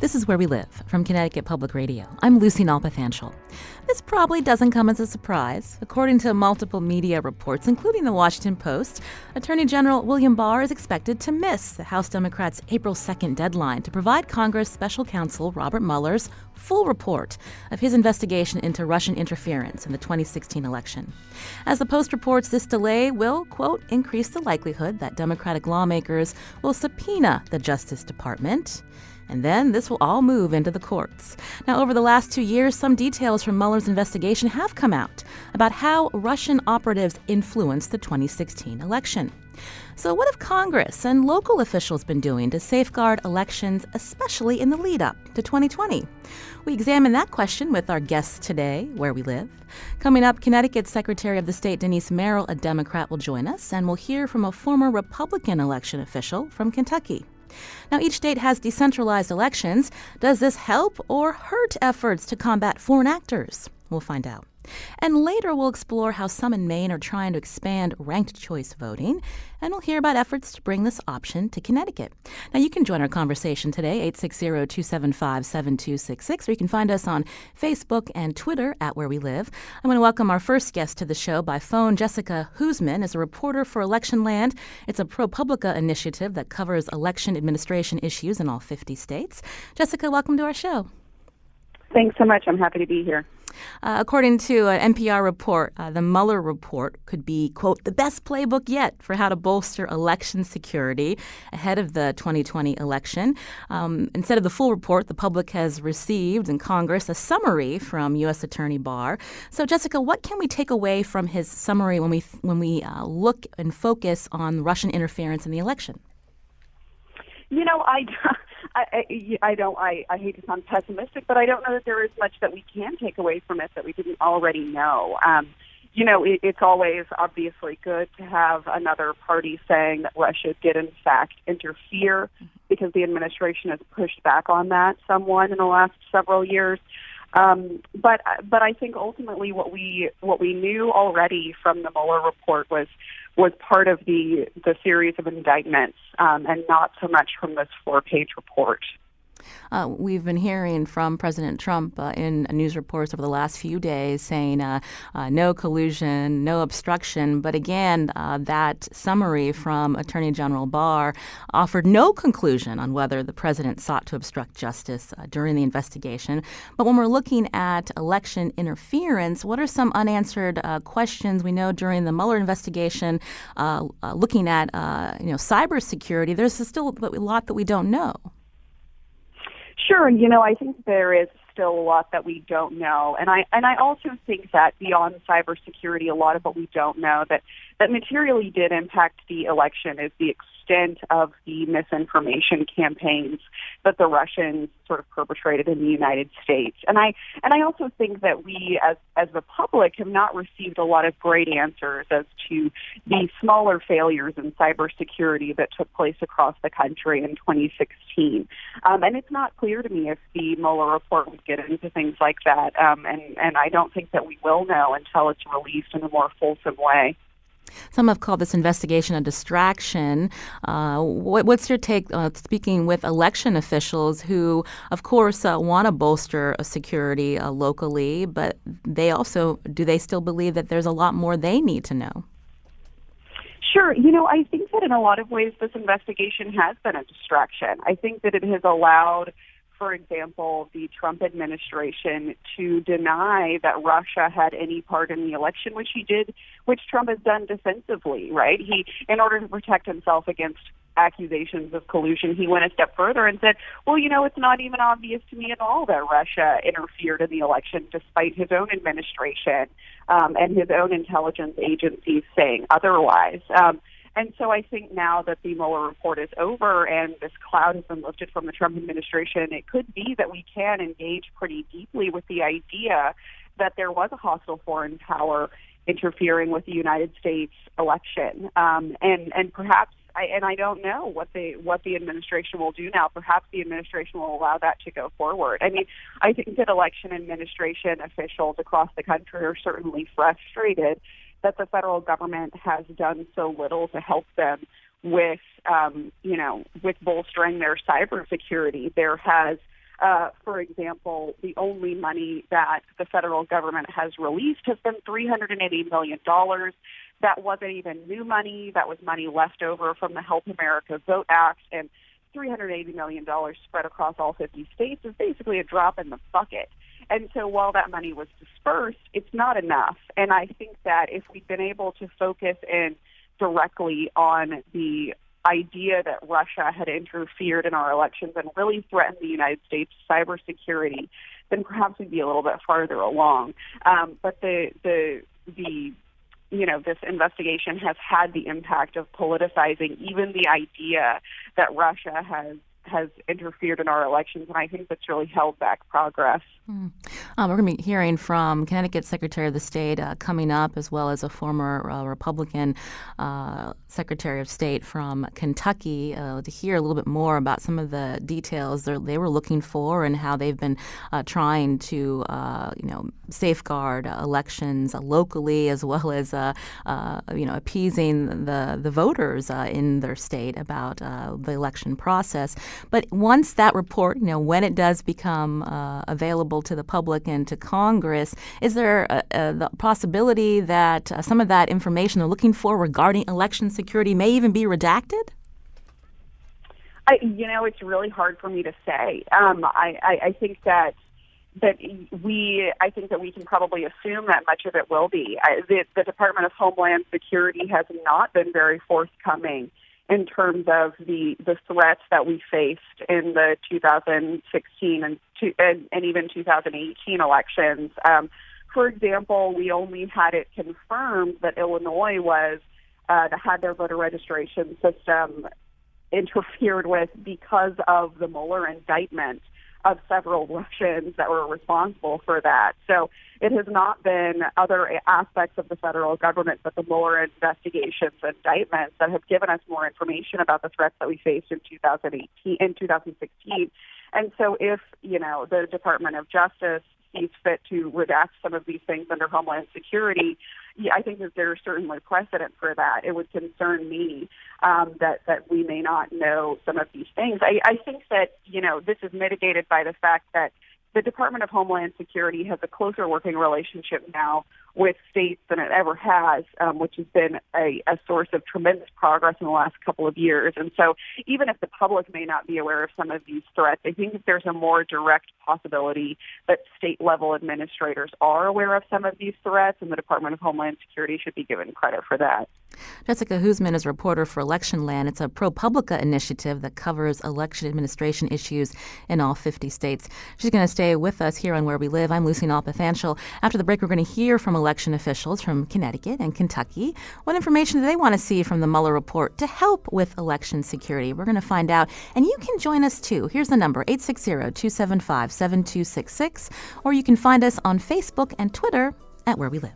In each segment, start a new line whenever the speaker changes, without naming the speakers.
This is Where We Live from Connecticut Public Radio. I'm Lucy Nalpathanchel. This probably doesn't come as a surprise. According to multiple media reports, including the Washington Post, Attorney General William Barr is expected to miss the House Democrats' April 2nd deadline to provide Congress Special Counsel Robert Mueller's full report of his investigation into Russian interference in the 2016 election. As the Post reports, this delay will, quote, increase the likelihood that Democratic lawmakers will subpoena the Justice Department. And then this will all move into the courts. Now, over the last 2 years, some details from Mueller's investigation have come out about how Russian operatives influenced the 2016 election. So what have Congress and local officials been doing to safeguard elections, especially in the lead-up to 2020? We examine that question with our guests today, Where We Live. Coming up, Connecticut's Secretary of the State, Denise Merrill, a Democrat, will join us, and we'll hear from a former Republican election official from Kentucky. Now, each state has decentralized elections. Does this help or hurt efforts to combat foreign actors? We'll find out. And later, we'll explore how some in Maine are trying to expand ranked choice voting, and we'll hear about efforts to bring this option to Connecticut. Now, you can join our conversation today, 860-275-7266, or you can find us on Facebook and Twitter at Where We Live. I'm going to welcome our first guest to the show by phone. Jessica Huseman is a reporter for Election Land. It's a ProPublica initiative that covers election administration issues in all 50 states. Jessica, welcome to our show.
Thanks so much. I'm happy to be here.
According to an NPR report, the Mueller report could be, quote, the best playbook yet for how to bolster election security ahead of the 2020 election. Instead of the full report, the public has received in Congress a summary from U.S. Attorney Barr. So, Jessica, what can we take away from his summary when we look and focus on Russian interference in the election?
You know, I hate to sound pessimistic, but I don't know that there is much that we can take away from it that we didn't already know. It's always obviously good to have another party saying that Russia did in fact interfere, because the administration has pushed back on that somewhat in the last several years. But I think ultimately what we knew already from the Mueller report was part of the series of indictments, and not so much from this 4-page report.
We've been hearing from President Trump in news reports over the last few days saying no collusion, no obstruction. But again, that summary from Attorney General Barr offered no conclusion on whether the president sought to obstruct justice during the investigation. But when we're looking at election interference, what are some unanswered questions? We know during the Mueller investigation, looking at cybersecurity, there's still a lot that we don't know.
Sure. I think there is still a lot that we don't know. And I also think that beyond cybersecurity, a lot of what we don't know that materially did impact the election is the extent of the misinformation campaigns that the Russians sort of perpetrated in the United States. And I also think that we as the public have not received a lot of great answers as to the smaller failures in cybersecurity that took place across the country in 2016. And it's not clear to me if the Mueller report would get into things like that. And I don't think that we will know until it's released in a more fulsome way.
Some have called this investigation a distraction. What's your take, speaking with election officials who, of course, want to bolster security locally, but do they still believe that there's a lot more they need to know?
Sure. I think that in a lot of ways this investigation has been a distraction. I think that it has allowed, for example, the Trump administration to deny that Russia had any part in the election, which Trump has done defensively, right? In order to protect himself against accusations of collusion, he went a step further and said, well, it's not even obvious to me at all that Russia interfered in the election, despite his own administration and his own intelligence agencies saying otherwise. And so I think now that the Mueller report is over and this cloud has been lifted from the Trump administration, it could be that we can engage pretty deeply with the idea that there was a hostile foreign power interfering with the United States election. And perhaps, I don't know what the administration will do now. Perhaps the administration will allow that to go forward. I mean, I think that election administration officials across the country are certainly frustrated that the federal government has done so little to help them with bolstering their cybersecurity. There has For example, the only money that the federal government has released has been $380 million. That wasn't even new money. That was money left over from the Help America Vote Act. And $380 million spread across all 50 states is basically a drop in the bucket. And so while that money was dispersed, it's not enough. And I think that if we'd been able to focus in directly on the idea that Russia had interfered in our elections and really threatened the United States cybersecurity, then perhaps we'd be a little bit farther along. But this investigation has had the impact of politicizing even the idea that Russia has interfered in our elections, and I think that's really held back progress.
We're going to be hearing from Connecticut Secretary of the State coming up, as well as a former Republican Secretary of State from Kentucky, to hear a little bit more about some of the details they were looking for and how they've been trying to, safeguard elections locally, as well as, appeasing the voters in their state about the election process. But once that report, when it does become available to the public and to Congress, is there the possibility that some of that information they're looking for regarding election security may even be redacted?
It's really hard for me to say. I think that we can probably assume that much of it will be. The Department of Homeland Security has not been very forthcoming in terms of the threats that we faced in the 2016 and even 2018 elections. For example, we only had it confirmed that Illinois had their voter registration system interfered with because of the Mueller indictment of several Russians that were responsible for that. So it has not been other aspects of the federal government, but the Mueller investigations and indictments that have given us more information about the threats that we faced in 2016. And so if, the Department of Justice sees fit to redact some of these things under Homeland Security, I think that there's certainly precedent for that. It would concern me that we may not know some of these things. I think that, this is mitigated by the fact that the Department of Homeland Security has a closer working relationship now with states than it ever has, which has been a source of tremendous progress in the last couple of years. And so even if the public may not be aware of some of these threats, I think that there's a more direct possibility that state-level administrators are aware of some of these threats, and the Department of Homeland Security should be given credit for that.
Jessica Huseman is a reporter for Election Land. It's a ProPublica initiative that covers election administration issues in all 50 states. She's going to stay with us here on Where We Live. I'm Lucy Nalpathanchel. After the break, we're going to hear from election officials from Connecticut and Kentucky. What information do they want to see from the Mueller report to help with election security? We're going to find out. And you can join us, too. Here's the number, 860-275-7266. Or you can find us on Facebook and Twitter at Where We Live.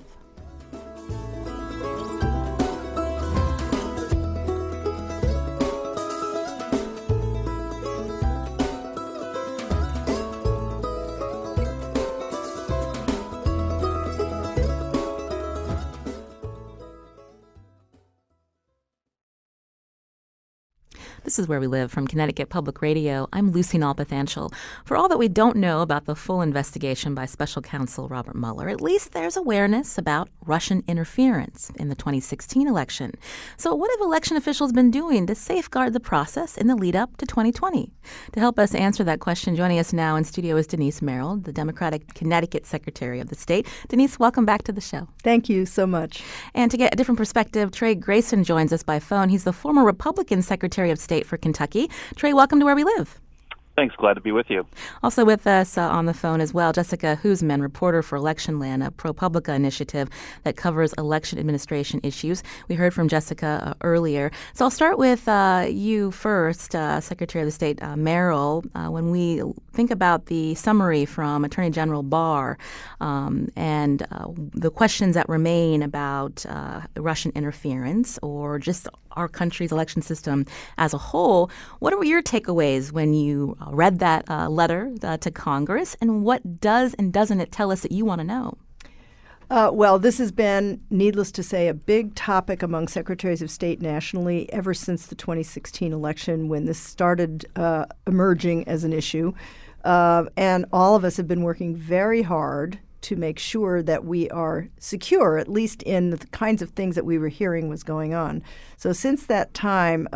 This is Where We Live from Connecticut Public Radio. I'm Lucy Nalpathanchel. For all that we don't know about the full investigation by Special Counsel Robert Mueller, at least there's awareness about Russian interference in the 2016 election. So what have election officials been doing to safeguard the process in the lead up to 2020? To help us answer that question, joining us now in studio is Denise Merrill, the Democratic Connecticut Secretary of the State. Denise, welcome back to the show.
Thank you so much.
And to get a different perspective, Trey Grayson joins us by phone. He's the former Republican Secretary of State for Kentucky. Trey, welcome to Where We Live.
Thanks. Glad to be with you.
Also with us on the phone as well, Jessica Huseman, reporter for Election Land, a ProPublica initiative that covers election administration issues. We heard from Jessica earlier. So I'll start with you first, Secretary of the State Merrill. When we think about the summary from Attorney General Barr and the questions that remain about Russian interference or just our country's election system as a whole, what were your takeaways when you read that letter to Congress, and what does and doesn't it tell us that you want to know?
Well, this has been, needless to say, a big topic among secretaries of state nationally ever since the 2016 election when this started emerging as an issue. And all of us have been working very hard to make sure that we are secure, at least in the kinds of things that we were hearing was going on. So since that time,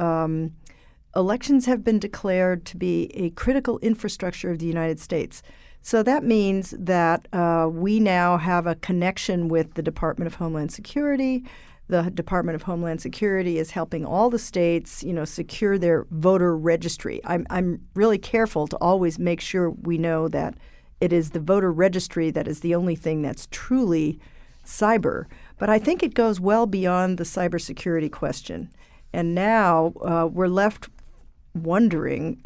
elections have been declared to be a critical infrastructure of the United States. So that means that we now have a connection with the Department of Homeland Security. The Department of Homeland Security is helping all the states, secure their voter registry. I'm really careful to always make sure we know that it is the voter registry that is the only thing that's truly cyber. But I think it goes well beyond the cybersecurity question. And now we're left wondering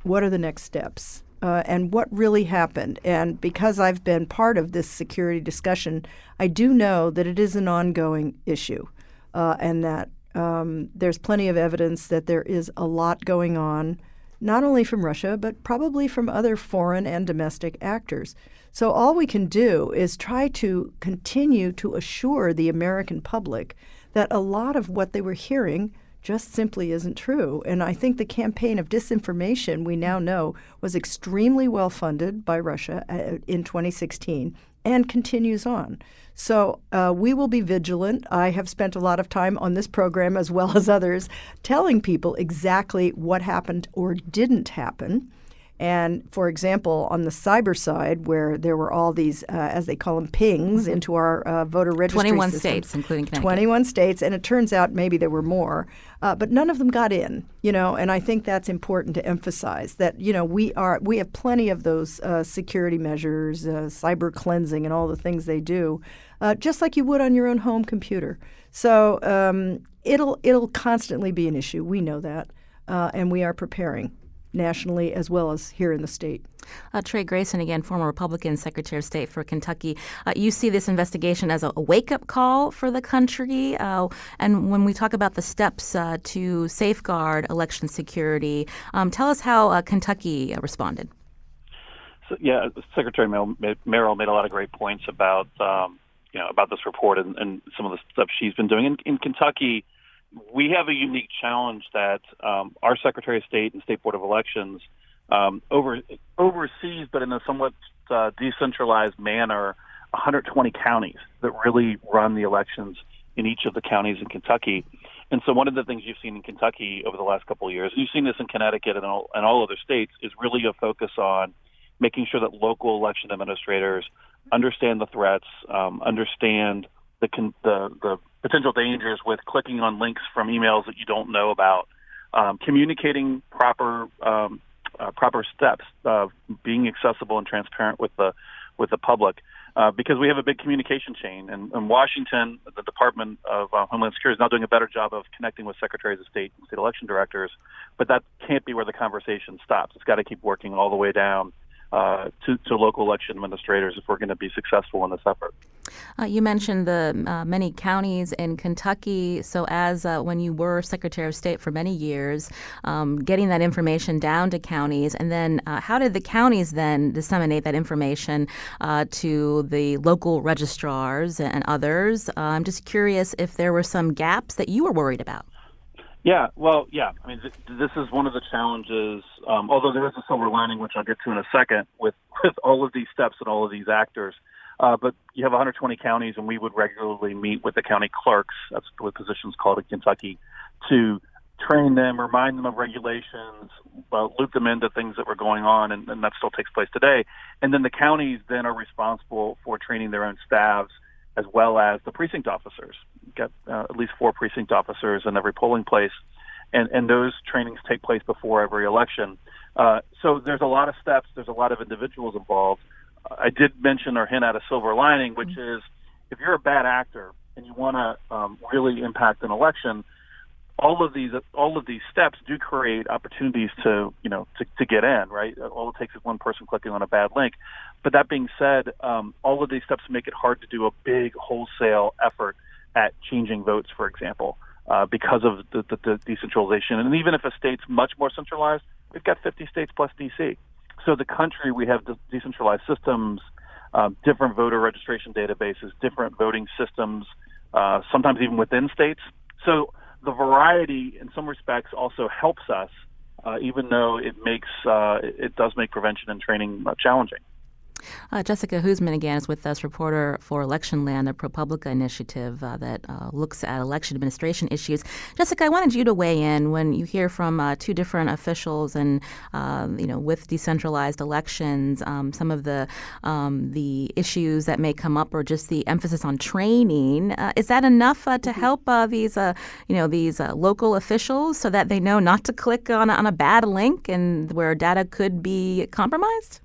what are the next steps and what really happened. And because I've been part of this security discussion, I do know that it is an ongoing issue and that there's plenty of evidence that there is a lot going on, not only from Russia, but probably from other foreign and domestic actors. So all we can do is try to continue to assure the American public that a lot of what they were hearing just simply isn't true. And I think the campaign of disinformation, we now know, was extremely well funded by Russia in 2016 and continues on. So we will be vigilant. I have spent a lot of time on this program, as well as others, telling people exactly what happened or didn't happen. And, for example, on the cyber side, where there were all these, as they call them, pings into our voter registry
21
systems,
states, including Connecticut.
21 states, and it turns out maybe there were more, but none of them got in, and I think that's important to emphasize that, we have plenty of those security measures, cyber cleansing and all the things they do, just like you would on your own home computer. So it'll constantly be an issue. We know that, and we are preparing nationally as well as here in the state.
Trey Grayson, again, former Republican Secretary of State for Kentucky. You see this investigation as a wake-up call for the country. And when we talk about the steps to safeguard election security, tell us how Kentucky responded.
So, Secretary Merrill made a lot of great points about about this report and some of the stuff she's been doing in Kentucky. We have a unique challenge that our Secretary of State and State Board of Elections oversees, but in a somewhat decentralized manner, 120 counties that really run the elections in each of the counties in Kentucky. And so one of the things you've seen in Kentucky over the last couple of years, and you've seen this in Connecticut and all other states, is really a focus on making sure that local election administrators understand the threats, understand the potential dangers with clicking on links from emails that you don't know about, communicating proper steps, being accessible and transparent with the public, because we have a big communication chain. And in Washington, the Department of Homeland Security is now doing a better job of connecting with secretaries of state and state election directors, but that can't be where the conversation stops. It's got to keep working all the way down to local election administrators if we're going to be successful in this effort.
You mentioned the many counties in Kentucky. So as when you were Secretary of State for many years, getting that information down to counties, and then how did the counties then disseminate that information to the local registrars and others? I'm just curious if there were some gaps that you were worried about.
Yeah, well, yeah. I mean, this is one of the challenges, although there is a silver lining, which I'll get to in a second, with all of these steps and all of these actors. But you have 120 counties, and we would regularly meet with the county clerks, that's what the position's called in Kentucky, to train them, remind them of regulations, loop them into things that were going on, and that still takes place today. And then the counties then are responsible for training their own staffs, as well as the precinct officers. You've got at least 4 precinct officers in every polling place, and those trainings take place before every election. So there's a lot of steps, there's a lot of individuals involved. I did mention or hint at a silver lining, which is if you're a bad actor and you want to really impact an election, all of these steps do create opportunities to get in, right? All it takes is one person clicking on a bad link. But that being said, all of these steps make it hard to do a big wholesale effort at changing votes, for example, because of the decentralization. And even if a state's much more centralized, we've got 50 states plus D.C. So the country, we have decentralized systems, different voter registration databases, different voting systems, sometimes even within states. So the variety, in some respects, also helps us even though it does make prevention and training challenging.
Jessica Huseman, again, is with us, reporter for Election Land, a ProPublica initiative that looks at election administration issues. Jessica, I wanted you to weigh in when you hear from two different officials and, with decentralized elections, some of the issues that may come up or just the emphasis on training. Is that enough to help these local officials so that they know not to click on a bad link and where data could be compromised?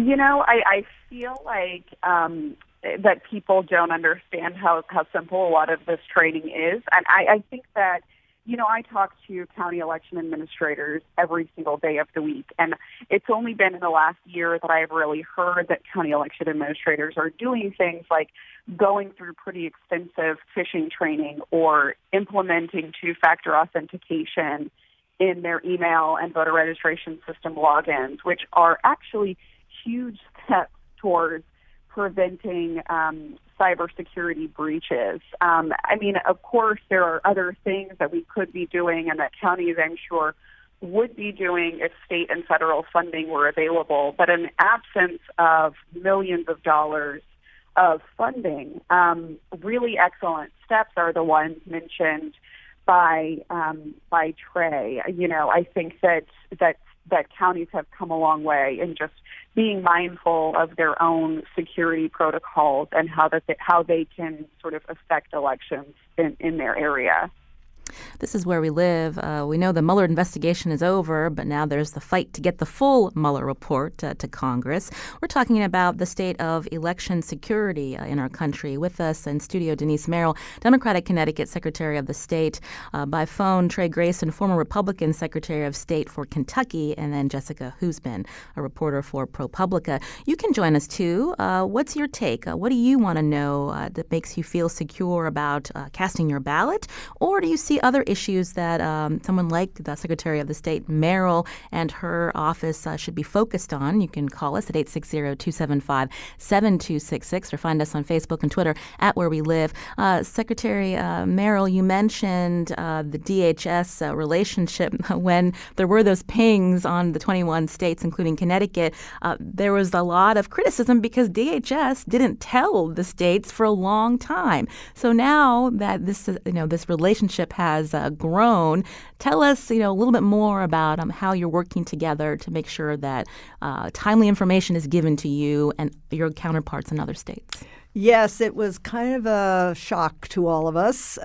I feel like that people don't understand how simple a lot of this training is. And I think that, I talk to county election administrators every single day of the week. And it's only been in the last year that I've really heard that county election administrators are doing things like going through pretty extensive phishing training or implementing two-factor authentication in their email and voter registration system logins, which are actually huge steps towards preventing cybersecurity breaches. Of course, there are other things that we could be doing and that counties, I'm sure, would be doing if state and federal funding were available. But in absence of millions of dollars of funding, really excellent steps are the ones mentioned by Trey. I think that counties have come a long way in just being mindful of their own security protocols and how they can sort of affect elections in their area.
This is where we live. We know the Mueller investigation is over, but now there's the fight to get the full Mueller report to Congress. We're talking about the state of election security in our country. With us in studio, Denise Merrill, Democratic Connecticut Secretary of the State. By phone, Trey Grayson, former Republican Secretary of State for Kentucky, and then Jessica Huseman, a reporter for ProPublica. You can join us, too. What's your take? What do you want to know that makes you feel secure about casting your ballot? Or do you see other issues that someone like the Secretary of the State, Merrill, and her office should be focused on? You can call us at 860-275-7266 or find us on Facebook and Twitter at Where We Live. Secretary Merrill, you mentioned the DHS relationship when there were those pings on the 21 states, including Connecticut. There was a lot of criticism because DHS didn't tell the states for a long time. So now that this relationship has grown, tell us, a little bit more about how you're working together to make sure that timely information is given to you and your counterparts in other states.
Yes, it was kind of a shock to all of us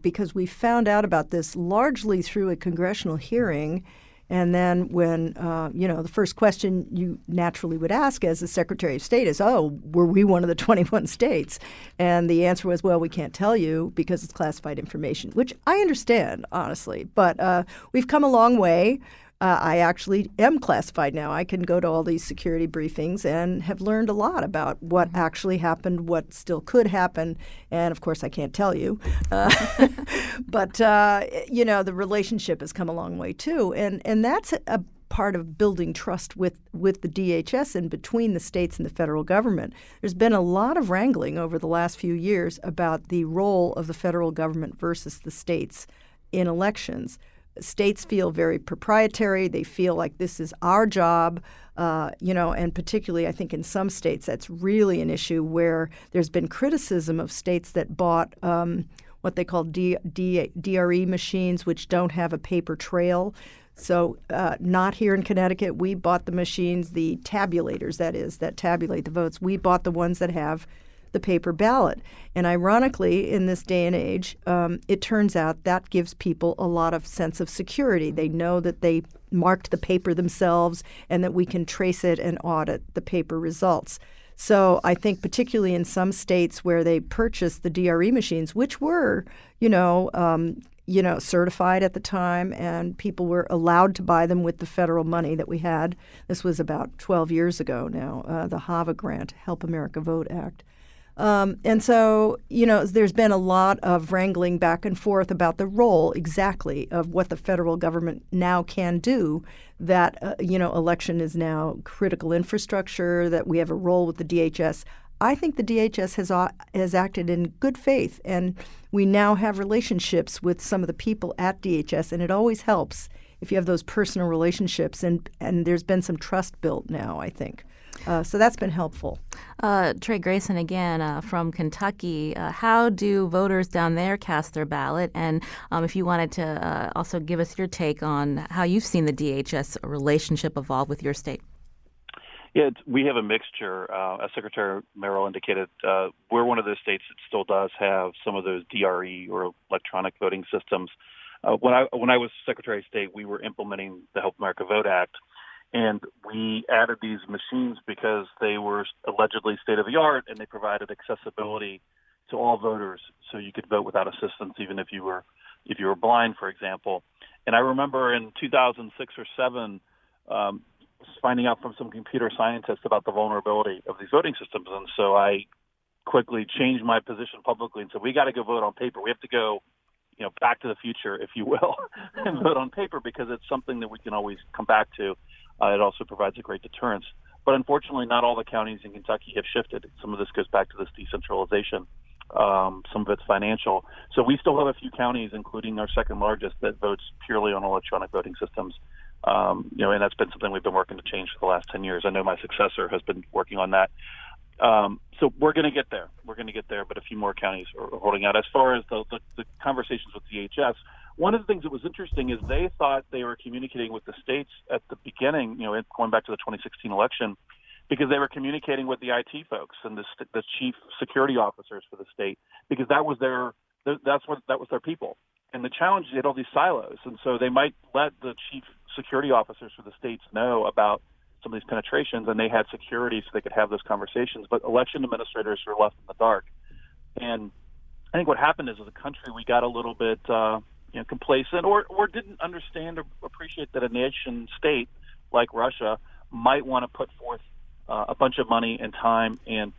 because we found out about this largely through a congressional hearing. And then when, the first question you naturally would ask as the Secretary of State is, were we one of the 21 states? And the answer was, well, we can't tell you because it's classified information, which I understand, honestly. But we've come a long way. I actually am classified now. I can go to all these security briefings and have learned a lot about what actually happened, what still could happen. And, of course, I can't tell you. But the relationship has come a long way, too. And that's a part of building trust with the DHS and between the states and the federal government. There's been a lot of wrangling over the last few years about the role of the federal government versus the states in elections. States feel very proprietary. They feel like this is our job, and particularly I think in some states that's really an issue where there's been criticism of states that bought what they call DRE machines, which don't have a paper trail. So not here in Connecticut. We bought the machines, the tabulators, that tabulate the votes. We bought the ones that have the paper ballot. And ironically, in this day and age, it turns out that gives people a lot of sense of security. They know that they marked the paper themselves and that we can trace it and audit the paper results. So I think particularly in some states where they purchased the DRE machines, which were, certified at the time, and people were allowed to buy them with the federal money that we had. This was about 12 years ago now, the HAVA grant, Help America Vote Act. And so, there's been a lot of wrangling back and forth about the role exactly of what the federal government now can do, that, election is now critical infrastructure, that we have a role with the DHS. I think the DHS has acted in good faith, and we now have relationships with some of the people at DHS, and it always helps if you have those personal relationships, and there's been some trust built now, I think. So that's been helpful.
Trey Grayson again from Kentucky. How do voters down there cast their ballot? And if you wanted to also give us your take on how you've seen the DHS relationship evolve with your state.
Yeah, we have a mixture. As Secretary Merrill indicated, we're one of those states that still does have some of those DRE or electronic voting systems. When I was Secretary of State, we were implementing the Help America Vote Act, and we added these machines because they were allegedly state of the art, and they provided accessibility to all voters, so you could vote without assistance, even if you were blind, for example. And I remember in 2006 or 7. Finding out from some computer scientists about the vulnerability of these voting systems. And so I quickly changed my position publicly and said, we got to go vote on paper. We have to go, back to the future, if you will, and vote on paper because it's something that we can always come back to. It also provides a great deterrence. But unfortunately, not all the counties in Kentucky have shifted. Some of this goes back to this decentralization. Some of it's financial. So we still have a few counties, including our second largest, that votes purely on electronic voting systems. And that's been something we've been working to change for the last 10 years. I know my successor has been working on that. So we're going to get there. But a few more counties are holding out. As far as the conversations with DHS, one of the things that was interesting is they thought they were communicating with the states at the beginning, going back to the 2016 election, because they were communicating with the IT folks and the chief security officers for the state, because that was their people. And the challenge, they had all these silos, and so they might let the chief security officers for the states know about some of these penetrations, and they had security so they could have those conversations. But election administrators were left in the dark. And I think what happened is, as a country, we got a little bit complacent, or didn't understand or appreciate that a nation state like Russia might want to put forth a bunch of money and time and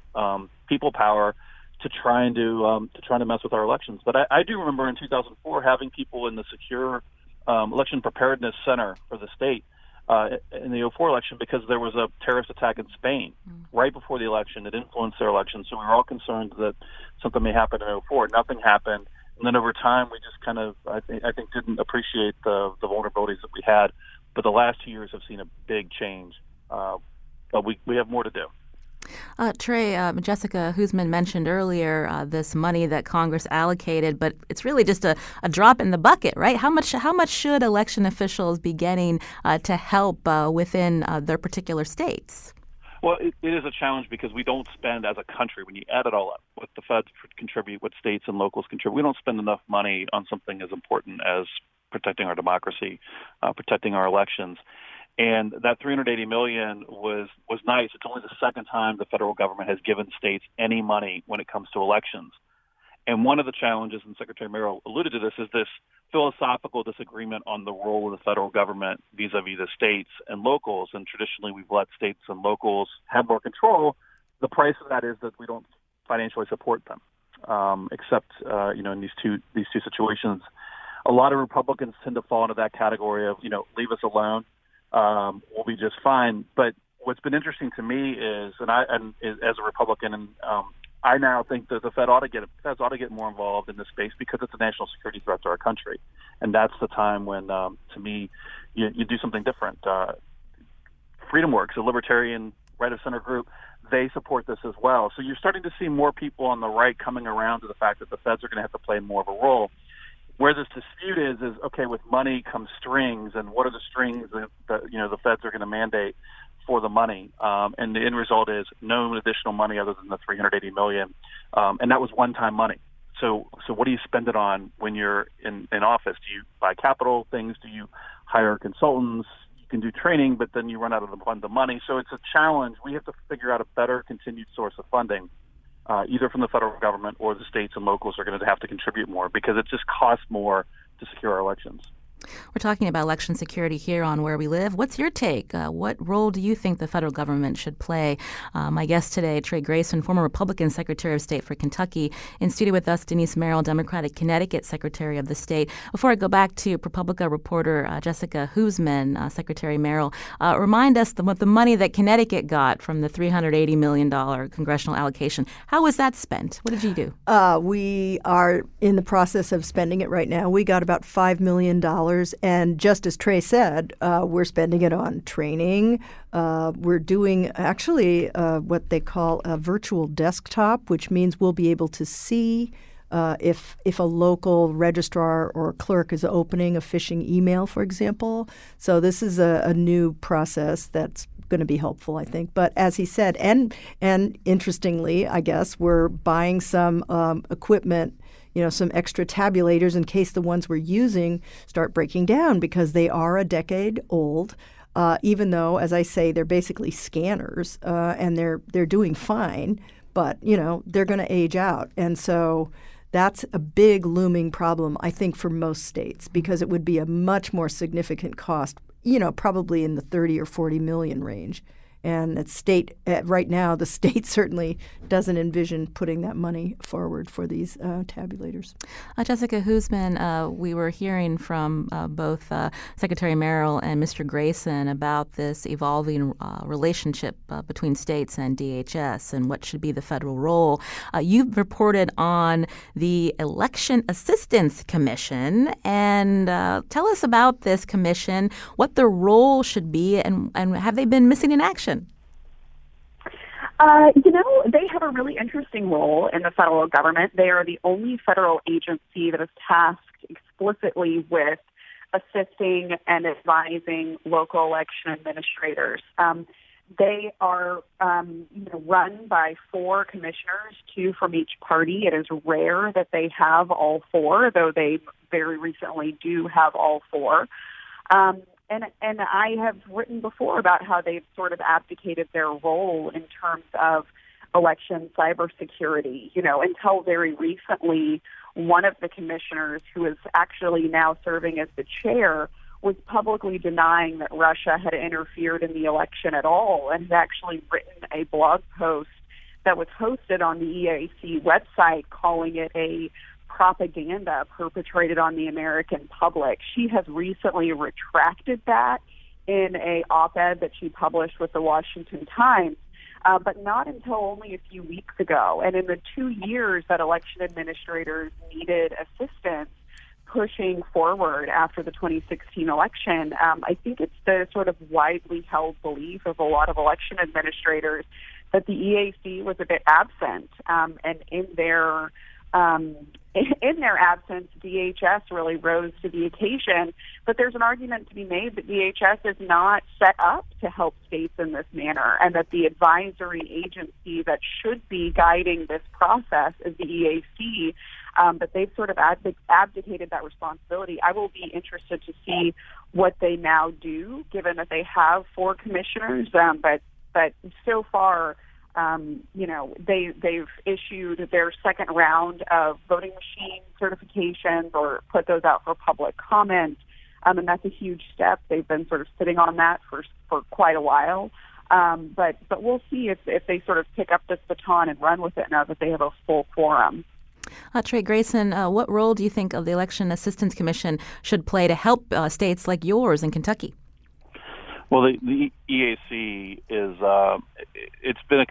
people power to try and mess with our elections. But I do remember in 2004 having people in the secure election preparedness center for the state in the 2004 election, because there was a terrorist attack in Spain right before the election. It influenced their election, so we were all concerned that something may happen in 2004. Nothing happened, and then over time we just kind of, I think, didn't appreciate the vulnerabilities that we had. But the last 2 years have seen a big change, but we have more to do.
Trey, Jessica Huseman mentioned earlier this money that Congress allocated, but it's really just a drop in the bucket, right? How much should election officials be getting to help within their particular states?
Well, it is a challenge because we don't spend as a country, when you add it all up, what the feds contribute, what states and locals contribute, we don't spend enough money on something as important as protecting our democracy, protecting our elections. And that $380 million was nice. It's only the second time the federal government has given states any money when it comes to elections. And one of the challenges, and Secretary Merrill alluded to this, is this philosophical disagreement on the role of the federal government vis-a-vis the states and locals. And traditionally, we've let states and locals have more control. The price of that is that we don't financially support them, except in these two situations. A lot of Republicans tend to fall into that category of leave us alone. We'll be just fine. But what's been interesting to me is, as a Republican, I now think that the feds ought to get more involved in this space because it's a national security threat to our country, and that's the time when, to me, you do something different. FreedomWorks, a libertarian right of center group, they support this as well. So you're starting to see more people on the right coming around to the fact that the feds are going to have to play more of a role. Where this dispute is okay, with money comes strings, and what are the strings that the feds are going to mandate for the money? And the end result is no additional money other than the $380 million, and that was one-time money. So what do you spend it on when you're in office? Do you buy capital things? Do you hire consultants? You can do training, but then you run out of the money. So it's a challenge. We have to figure out a better continued source of funding. Either from the federal government or the states and locals are going to have to contribute more because it just costs more to secure our elections.
We're talking about election security here on Where We Live. What's your take? What role do you think the federal government should play? My guest today, Trey Grayson, former Republican Secretary of State for Kentucky. In studio with us, Denise Merrill, Democratic Connecticut Secretary of the State. Before I go back to ProPublica reporter Jessica Huseman, Secretary Merrill, remind us what the money that Connecticut got from the $380 million congressional allocation. How was that spent? What did you do?
We are in the process of spending it right now. We got about $5 million dollars. And just as Trey said, we're spending it on training. We're doing actually what they call a virtual desktop, which means we'll be able to see if a local registrar or clerk is opening a phishing email, for example. So this is a new process that's going to be helpful, I think. But as he said, and interestingly, I guess, we're buying some equipment, some extra tabulators in case the ones we're using start breaking down, because they are a decade old, even though, as I say, they're basically scanners, and they're doing fine, but, they're going to age out. And so that's a big looming problem, I think, for most states, because it would be a much more significant cost, probably in the 30 or 40 million range. And right now, the state certainly doesn't envision putting that money forward for these tabulators.
Jessica Huseman, we were hearing from both Secretary Merrill and Mr. Grayson about this evolving relationship between states and DHS and what should be the federal role. You've reported on the Election Assistance Commission, and tell us about this commission, what the role should be, and have they been missing in action?
They have a really interesting role in the federal government. They are the only federal agency that is tasked explicitly with assisting and advising local election administrators. They are run by 4 commissioners, 2 from each party. It is rare that they have all 4, though they very recently do have all 4. And I have written before about how they've sort of abdicated their role in terms of election cybersecurity. Until very recently, one of the commissioners, who is actually now serving as the chair, was publicly denying that Russia had interfered in the election at all, and had actually written a blog post that was hosted on the EAC website calling it a propaganda perpetrated on the American public. She has recently retracted that in a op-ed that she published with the Washington Times, but not until only a few weeks ago. And in the 2 years that election administrators needed assistance pushing forward after the 2016 election, I think it's the sort of widely held belief of a lot of election administrators that the EAC was a bit absent, and in their absence, DHS really rose to the occasion. But there's an argument to be made that DHS is not set up to help states in this manner, and that the advisory agency that should be guiding this process is the EAC, but they've sort of abdicated that responsibility. I will be interested to see what they now do, given that they have 4 commissioners, but so far, they've issued their second round of voting machine certifications or put those out for public comment, and that's a huge step. They've been sort of sitting on that for quite a while, but we'll see if they sort of pick up this baton and run with it now that they have a full quorum.
Trey Grayson, what role do you think of the Election Assistance Commission should play to help states like yours in Kentucky?
Well, the EAC is it's been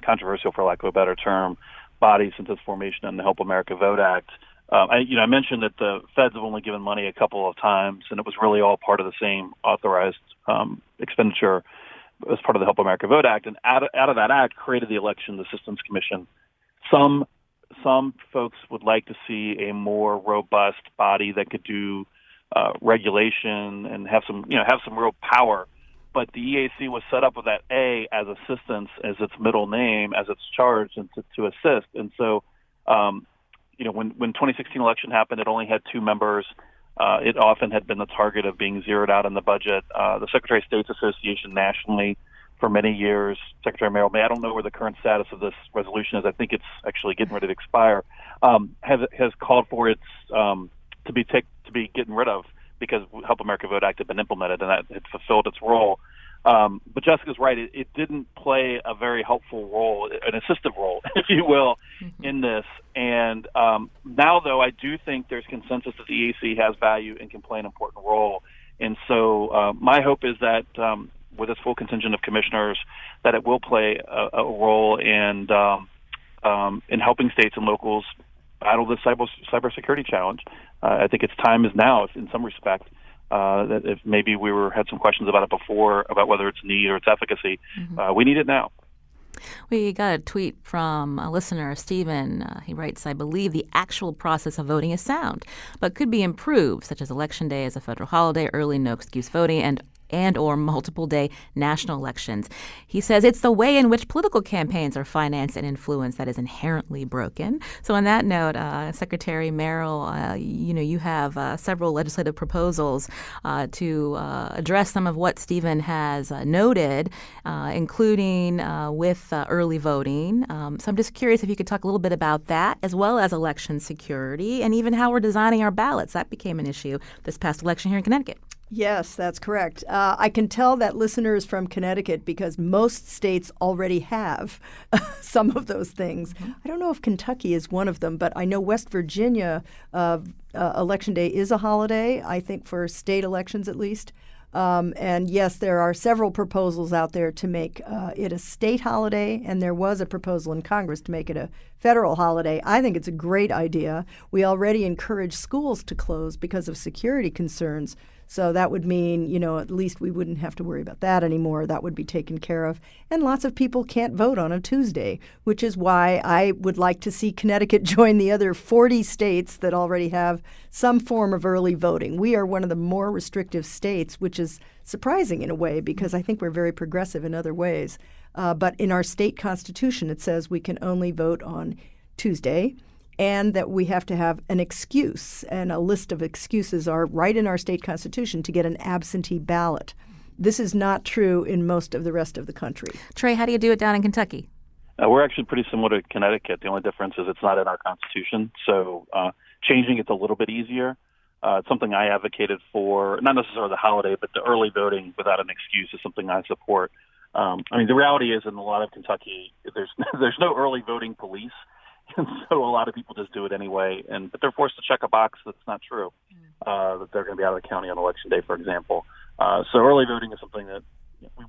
controversial, for lack of a better term, body since its formation in the Help America Vote Act. I mentioned that the feds have only given money a couple of times, and it was really all part of the same authorized expenditure as part of the Help America Vote Act. And out of that act created the Election Assistance Commission. Some folks would like to see a more robust body that could do regulation and have some real power. But the EAC was set up with that A as assistance, as its middle name, as its charge, and to assist. And so, when 2016 election happened, it only had 2 members. It often had been the target of being zeroed out in the budget. The Secretary of State's Association nationally, for many years, Secretary Merrill, I don't know where the current status of this resolution is. I think it's actually getting ready to expire. Has called for its to be getting rid of, because Help America Vote Act had been implemented and that had fulfilled its role. But Jessica's right. It didn't play a very helpful role, an assistive role, if you will, in this. And now, though, I do think there's consensus that the EAC has value and can play an important role. And so my hope is that with its full contingent of commissioners, that it will play a role in helping states and locals battle this cybersecurity challenge. I think its time is now, in some respect. That if maybe had some questions about it before, about whether it's need or its efficacy, we need it now.
We got a tweet from a listener, Stephen. He writes, I believe the actual process of voting is sound, but could be improved, such as Election Day as a federal holiday, early no-excuse voting, and or multiple-day national elections. He says it's the way in which political campaigns are financed and influenced that is inherently broken. So on that note, Secretary Merrill, you have several legislative proposals to address some of what Stephen has noted, including with early voting. So I'm just curious if you could talk a little bit about that, as well as election security, and even how we're designing our ballots. That became an issue this past election here in Connecticut.
Yes, that's correct. I can tell that listener is from Connecticut because most states already have some of those things. I don't know if Kentucky is one of them, but I know West Virginia, Election Day is a holiday, I think for state elections at least. And yes, there are several proposals out there to make it a state holiday, and there was a proposal in Congress to make it a federal holiday. I think it's a great idea. We already encourage schools to close because of security concerns. So that would mean, at least we wouldn't have to worry about that anymore. That would be taken care of. And lots of people can't vote on a Tuesday, which is why I would like to see Connecticut join the other 40 states that already have some form of early voting. We are one of the more restrictive states, which is surprising in a way because I think we're very progressive in other ways. But in our state constitution, it says we can only vote on Tuesday, and that we have to have an excuse, and a list of excuses are right in our state constitution to get an absentee ballot. This is not true in most of the rest of the country.
Trey, how do you do it down in Kentucky?
We're actually pretty similar to Connecticut. The only difference is it's not in our constitution, so changing it's a little bit easier. It's something I advocated for, not necessarily the holiday, but the early voting without an excuse is something I support. The reality is in a lot of Kentucky, there's no early voting police. And so a lot of people just do it anyway, but they're forced to check a box that's not true, that they're going to be out of the county on Election Day, for example. So early voting is something that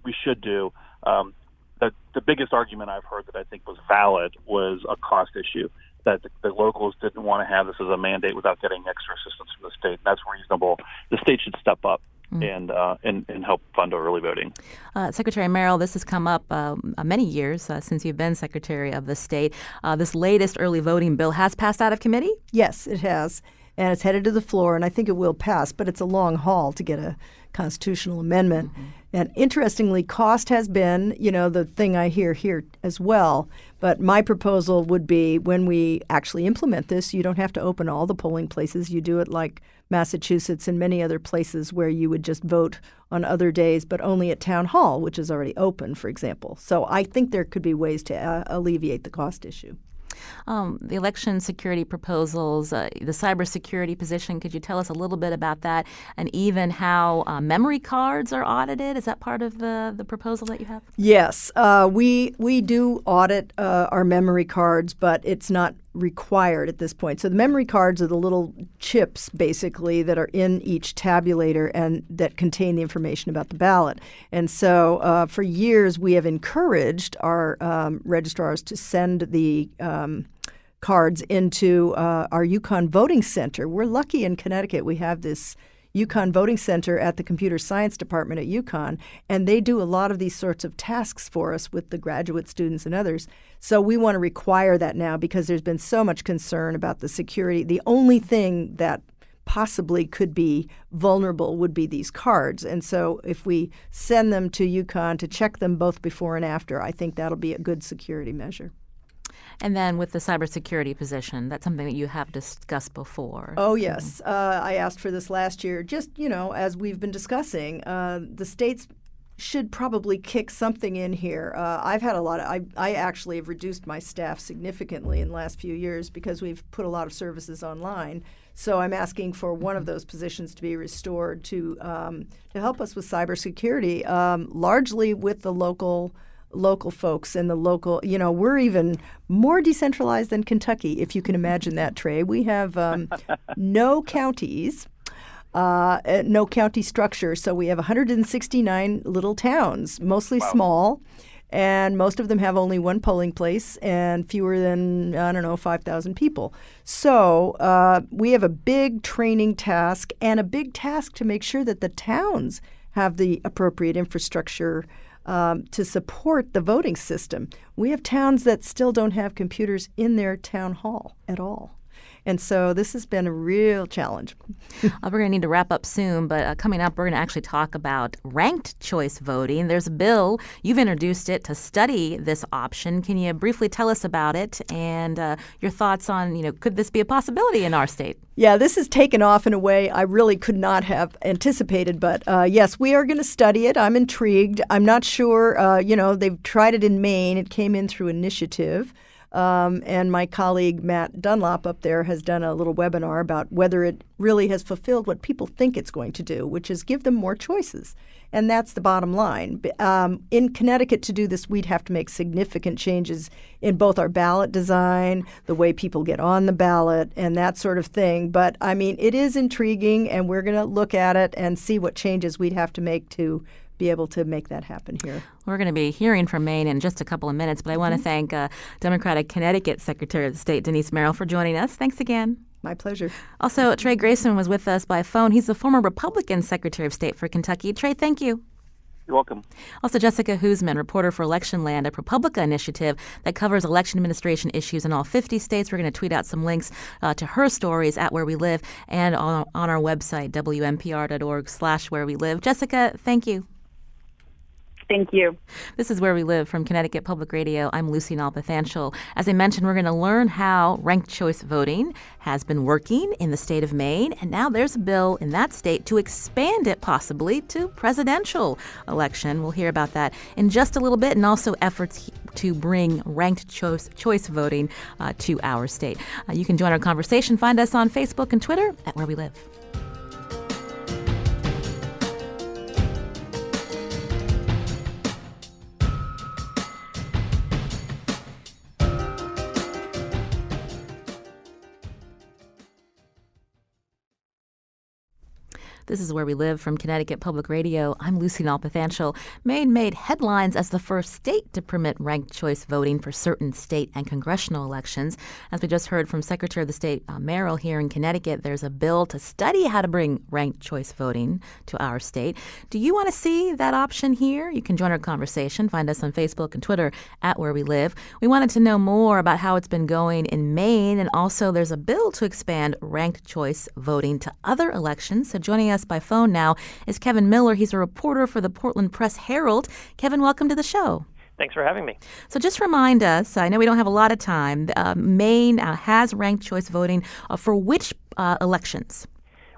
we should do. The biggest argument I've heard that I think was valid was a cost issue, that the locals didn't want to have this as a mandate without getting extra assistance from the state. That's reasonable. The state should step up and help fund early voting.
Secretary Merrill, this has come up many years since you've been Secretary of the state. This latest early voting bill has passed out of committee?
Yes, it has. And it's headed to the floor, and I think it will pass, but it's a long haul to get a constitutional amendment. And interestingly, cost has been, the thing I hear here as well. But my proposal would be when we actually implement this, you don't have to open all the polling places. You do it like Massachusetts and many other places where you would just vote on other days, but only at town hall, which is already open, for example. So I think there could be ways to alleviate the cost issue.
The election security proposals, the cybersecurity position, could you tell us a little bit about that, and even how memory cards are audited? Is that part of the proposal that you have?
Yes. We do audit our memory cards, but it's not required at this point. So the memory cards are the little chips, basically, that are in each tabulator and that contain the information about the ballot. And so for years, we have encouraged our registrars to send the cards into our Yukon Voting Center. We're lucky in Connecticut. We have this Yukon Voting Center at the Computer Science Department at Yukon, and they do a lot of these sorts of tasks for us with the graduate students and others. So we want to require that now because there's been so much concern about the security. The only thing that possibly could be vulnerable would be these cards. And so if we send them to Yukon to check them both before and after, I think that'll be a good security measure.
And then with the cybersecurity position, that's something that you have discussed before.
Oh, yes. I asked for this last year. Just, as we've been discussing, the states should probably kick something in here. I've had I actually have reduced my staff significantly in the last few years because we've put a lot of services online. So I'm asking for one of those positions to be restored to help us with cybersecurity, largely with the local folks and the local, we're even more decentralized than Kentucky, if you can imagine that, Trey. We have no counties, no county structure. So we have 169 little towns, mostly small. and most of them have only one polling place and fewer than, 5,000 people. So we have a big training task and a big task to make sure that the towns have the appropriate infrastructure to support the voting system. We have towns that still don't have computers in their town hall at all. And so this has been a real challenge.
We're going to need to wrap up soon, but coming up, we're going to actually talk about ranked choice voting. There's a bill. You've introduced it to study this option. Can you briefly tell us about it and your thoughts on, could this be a possibility in our state?
Yeah, this has taken off in a way I really could not have anticipated. But yes, we are going to study it. I'm intrigued. I'm not sure, they've tried it in Maine. It came in through initiative. And my colleague Matt Dunlop up there has done a little webinar about whether it really has fulfilled what people think it's going to do, which is give them more choices. And that's the bottom line. In Connecticut, to do this, we'd have to make significant changes in both our ballot design, the way people get on the ballot, and that sort of thing. But, it is intriguing, and we're going to look at it and see what changes we'd have to make to be able to make that happen here.
We're going to be hearing from Maine in just a couple of minutes, but I want to thank Democratic Connecticut Secretary of State Denise Merrill for joining us. Thanks again.
My pleasure.
Also, Trey Grayson was with us by phone. He's the former Republican Secretary of State for Kentucky. Trey, thank you.
You're welcome.
Also, Jessica Huseman, reporter for Election Land, a ProPublica initiative that covers election administration issues in all 50 states. We're going to tweet out some links to her stories at Where We Live and on our website, WNPR.org/Where We Live. Jessica, thank you.
Thank you.
This is Where We Live from Connecticut Public Radio. I'm Lucy Nalpathanchel. As I mentioned, we're going to learn how ranked choice voting has been working in the state of Maine, and now there's a bill in that state to expand it possibly to presidential election. We'll hear about that in just a little bit, and also efforts to bring ranked choice voting to our state. You can join our conversation. Find us on Facebook and Twitter at Where We Live. This is Where We Live from Connecticut Public Radio. I'm Lucy Nalpathanchel. Maine made headlines as the first state to permit ranked choice voting for certain state and congressional elections. As we just heard from Secretary of the State Merrill here in Connecticut, there's a bill to study how to bring ranked choice voting to our state. Do you want to see that option here? You can join our conversation. Find us on Facebook and Twitter at Where We Live. We wanted to know more about how it's been going in Maine, and also there's a bill to expand ranked choice voting to other elections. So joining us by phone now is Kevin Mueller. He's a reporter for the Portland Press-Herald. Kevin, welcome to the show.
Thanks for having me.
So just remind us, I know we don't have a lot of time, Maine has ranked choice voting for which elections?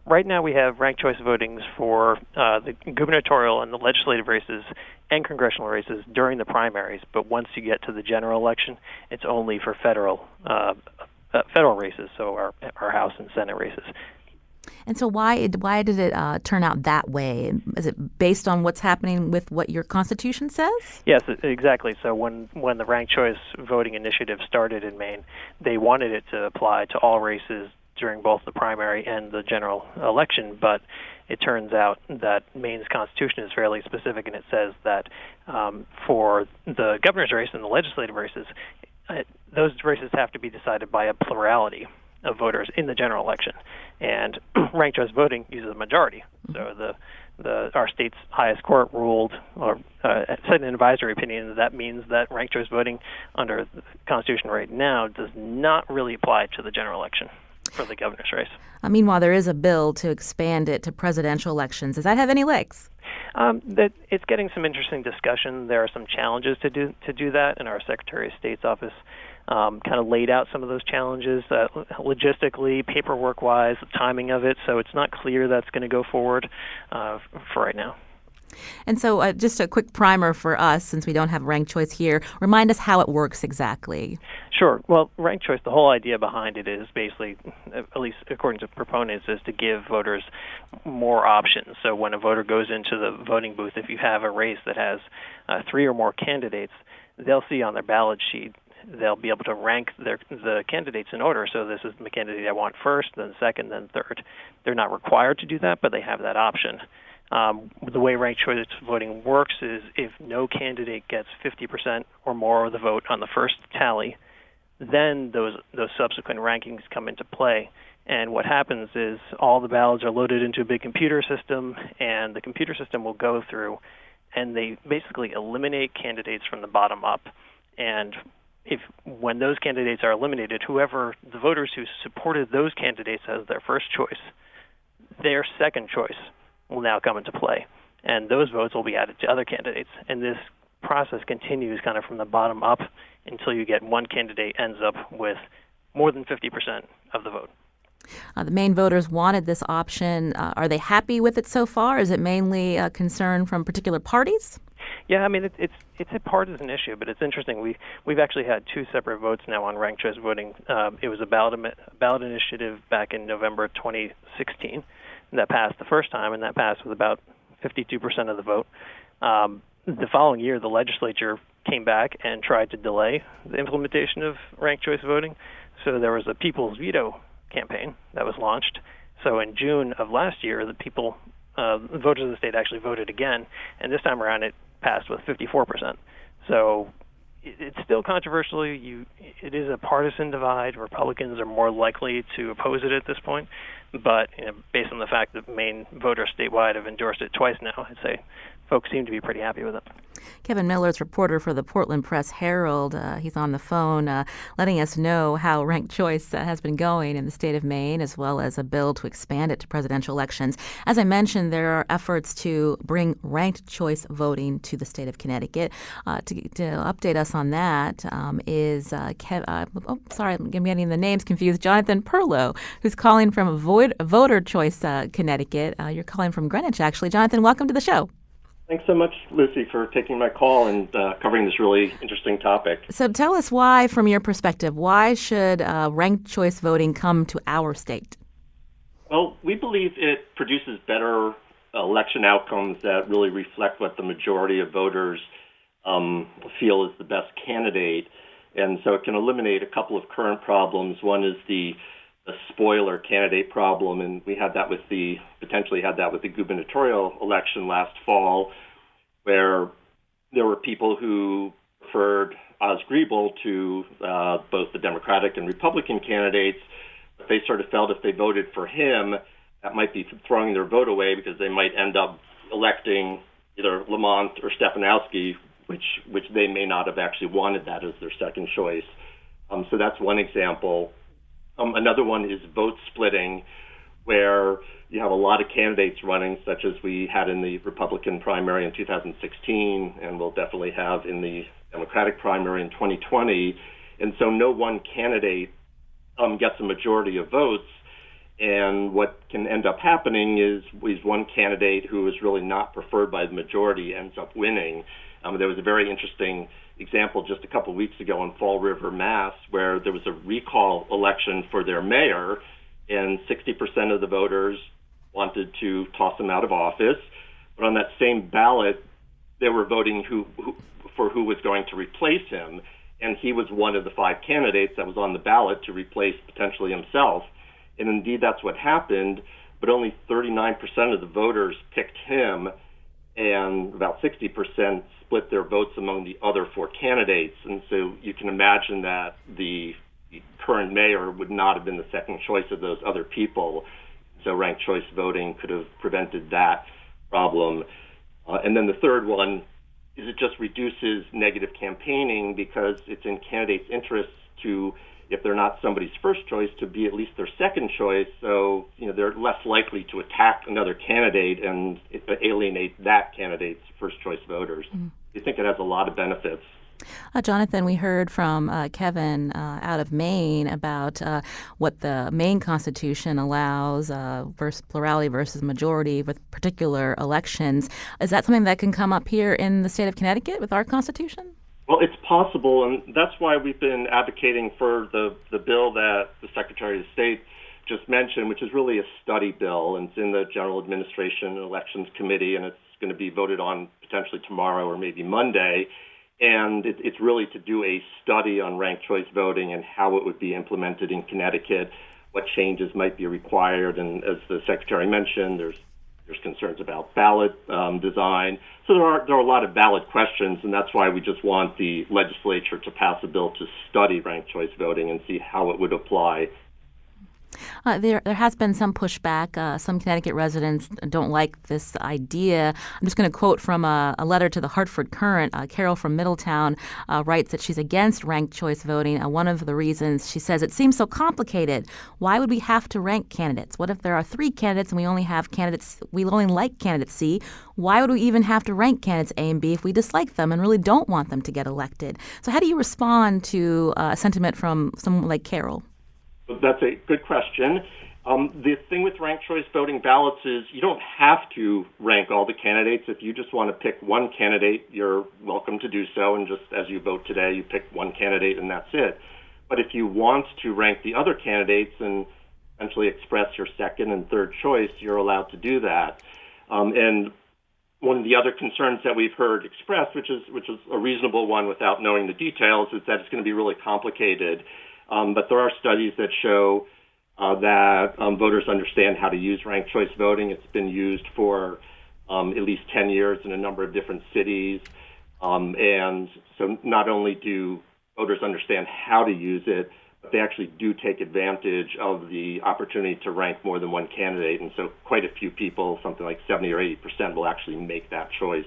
Right now we have ranked choice votings for the gubernatorial and the legislative races and congressional races during the primaries, but once you get to the general election, it's only for federal races, so our House and Senate races.
And so why did it turn out that way? Is it based on what's happening with what your Constitution says?
Yes, exactly. So when the ranked choice voting initiative started in Maine, they wanted it to apply to all races during both the primary and the general election, but it turns out that Maine's Constitution is fairly specific, and it says that for the governor's race and the legislative races, those races have to be decided by a plurality of voters in the general election, and ranked choice voting uses a majority. So our state's highest court ruled, or said in an advisory opinion, that means that ranked choice voting under the Constitution right now does not really apply to the general election for the governor's race.
Meanwhile, there is a bill to expand it to presidential elections. Does that have any legs?
That it's getting some interesting discussion. There are some challenges to do that, and our Secretary of State's office kind of laid out some of those challenges logistically, paperwork-wise, the timing of it. So it's not clear that's going to go forward for right now.
And so just a quick primer for us, since we don't have ranked choice here. Remind us how it works exactly.
Sure. Well, ranked choice, the whole idea behind it is basically, at least according to proponents, is to give voters more options. So when a voter goes into the voting booth, if you have a race that has 3 or more candidates, they'll see on their ballot sheet, they'll be able to rank the candidates in order. So this is the candidate I want first, then second, then third. They're not required to do that, but they have that option. The way ranked choice voting works is if no candidate gets 50% or more of the vote on the first tally, then those subsequent rankings come into play. And what happens is all the ballots are loaded into a big computer system, and the computer system will go through, and they basically eliminate candidates from the bottom up. And when those candidates are eliminated, the voters who supported those candidates as their first choice, their second choice will now come into play, and those votes will be added to other candidates. And this process continues kind of from the bottom up until you get one candidate ends up with more than 50% of the vote.
The Maine voters wanted this option. Are they happy with it so far? Is it mainly a concern from particular parties?
Yeah, I mean it's a partisan issue, but it's interesting. We've actually had two separate votes now on ranked choice voting. It was a ballot initiative back in November 2016 that passed the first time, and that passed with about 52% of the vote. The following year, the legislature came back and tried to delay the implementation of ranked choice voting. So there was a people's veto campaign that was launched. So in June of last year, the voters of the state actually voted again, and this time around it passed with 54%. So it's still controversial. It is a partisan divide. Republicans are more likely to oppose it at this point, but based on the fact that Maine voters statewide have endorsed it twice now, I'd say folks seem to be pretty happy with it.
Kevin Miller is reporter for the Portland Press-Herald. He's on the phone letting us know how ranked choice has been going in the state of Maine, as well as a bill to expand it to presidential elections. As I mentioned, there are efforts to bring ranked choice voting to the state of Connecticut. To update us on that is I'm getting the names confused, Jonathan Perlow, who's calling from Voter Choice Connecticut. You're calling from Greenwich, actually. Jonathan, welcome to the show.
Thanks so much, Lucy, for taking my call and covering this really interesting topic.
So tell us why, from your perspective, why should ranked choice voting come to our state?
Well, we believe it produces better election outcomes that really reflect what the majority of voters feel is the best candidate. And so it can eliminate a couple of current problems. One is the spoiler candidate problem, and we potentially had that with the gubernatorial election last fall, where there were people who preferred Oz Griebel to both the Democratic and Republican candidates, but they sort of felt if they voted for him, that might be throwing their vote away because they might end up electing either Lamont or Stefanowski, which they may not have actually wanted that as their second choice. So that's one example. Another one is vote splitting, where you have a lot of candidates running, such as we had in the Republican primary in 2016, and we'll definitely have in the Democratic primary in 2020. And so no one candidate gets a majority of votes. And what can end up happening is one candidate who is really not preferred by the majority ends up winning. There was a very interesting example just a couple of weeks ago in Fall River, Mass., where there was a recall election for their mayor, and 60% of the voters wanted to toss him out of office. But on that same ballot, they were voting for who was going to replace him, and he was one of the 5 candidates that was on the ballot to replace potentially himself. And indeed, that's what happened, but only 39% of the voters picked him, and about 60% split their votes among the other 4 candidates. And so you can imagine that the current mayor would not have been the second choice of those other people. So ranked choice voting could have prevented that problem. And then the third one is it just reduces negative campaigning because it's in candidates' interests to, if they're not somebody's first choice, to be at least their second choice. So, they're less likely to attack another candidate and alienate that candidate's first choice voters. I think it has a lot of benefits.
Jonathan, we heard from Kevin out of Maine about what the Maine Constitution allows versus plurality versus majority with particular elections. Is that something that can come up here in the state of Connecticut with our Constitution?
Well, it's possible, and that's why we've been advocating for the bill that the Secretary of State just mentioned, which is really a study bill, and it's in the General Administration and Elections Committee, and it's going to be voted on potentially tomorrow or maybe Monday. And it's really to do a study on ranked choice voting and how it would be implemented in Connecticut, what changes might be required. And as the Secretary mentioned, there's There's concerns about ballot design. So there are a lot of ballot questions, and that's why we just want the legislature to pass a bill to study ranked choice voting and see how it would apply.
There has been some pushback. Some Connecticut residents don't like this idea. I'm just going to quote from a letter to the Hartford Courant. Carol from Middletown writes that she's against ranked choice voting. One of the reasons, she says, it seems so complicated. Why would we have to rank candidates? What if there are 3 candidates and we only like candidate C? Why would we even have to rank candidates A and B if we dislike them and really don't want them to get elected? So how do you respond to a sentiment from someone like Carol?
That's a good question. The thing with ranked choice voting ballots is you don't have to rank all the candidates. If you just want to pick one candidate, you're welcome to do so. And just as you vote today, you pick one candidate and that's it. But if you want to rank the other candidates and essentially express your second and third choice, you're allowed to do that. And one of the other concerns that we've heard expressed, which is a reasonable one without knowing the details, is that it's going to be really complicated. But there are studies that show that voters understand how to use ranked choice voting. It's been used for at least 10 years in a number of different cities. And so not only do voters understand how to use it, but they actually do take advantage of the opportunity to rank more than one candidate. And so quite a few people, something like 70 or 80%, will actually make that choice.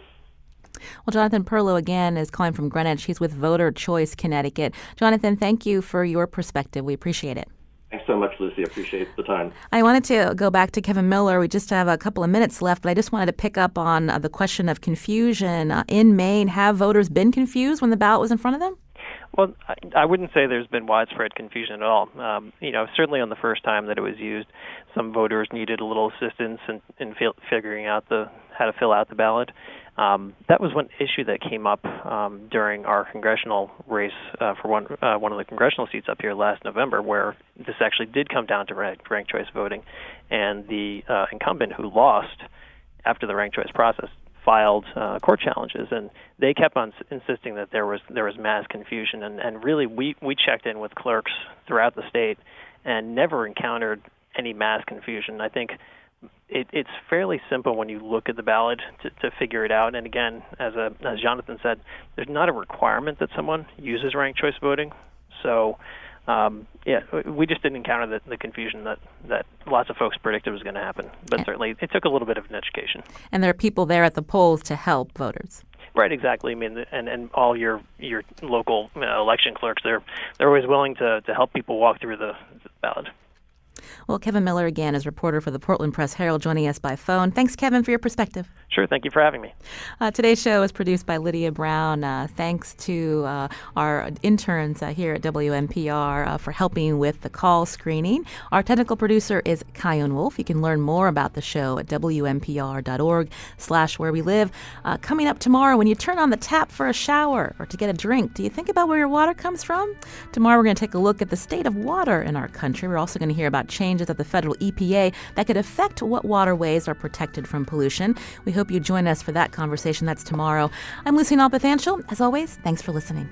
Well, Jonathan Perlow, again, is calling from Greenwich. He's with Voter Choice Connecticut. Jonathan, thank you for your perspective. We appreciate it.
Thanks so much, Lucy. I appreciate the time.
I wanted to go back to Kevin Mueller. We just have a couple of minutes left, but I just wanted to pick up on the question of confusion. In Maine, have voters been confused when the ballot was in front of them?
Well, I wouldn't say there's been widespread confusion at all. Certainly on the first time that it was used, some voters needed a little assistance in figuring out how to fill out the ballot. That was one issue that came up during our congressional race for one of the congressional seats up here last November, where this actually did come down to ranked choice voting, and the incumbent who lost after the ranked choice process filed court challenges, and they kept on insisting that there was mass confusion, and really we checked in with clerks throughout the state and never encountered any mass confusion. I think it's fairly simple when you look at the ballot to figure it out. And again, as Jonathan said, there's not a requirement that someone uses ranked choice voting. So, we just didn't encounter the confusion that lots of folks predicted was going to happen. But certainly, it took a little bit of an education.
And there are people there at the polls to help voters.
Right, exactly. I mean, and all your local election clerks, they're always willing to help people walk through the ballot.
Well, Kevin Mueller, again, is reporter for the Portland Press-Herald, joining us by phone. Thanks, Kevin, for your perspective.
Sure. Thank you for having me.
Today's show is produced by Lydia Brown. Thanks to our interns here at WNPR for helping with the call screening. Our technical producer is Kyone Wolf. You can learn more about the show at WNPR.org/where we live. Coming up tomorrow, when you turn on the tap for a shower or to get a drink, do you think about where your water comes from? Tomorrow, we're going to take a look at the state of water in our country. We're also going to hear about changes at the federal EPA that could affect what waterways are protected from pollution. We hope you join us for that conversation. That's tomorrow. I'm Lucy Nalpathanchel. As always, thanks for listening.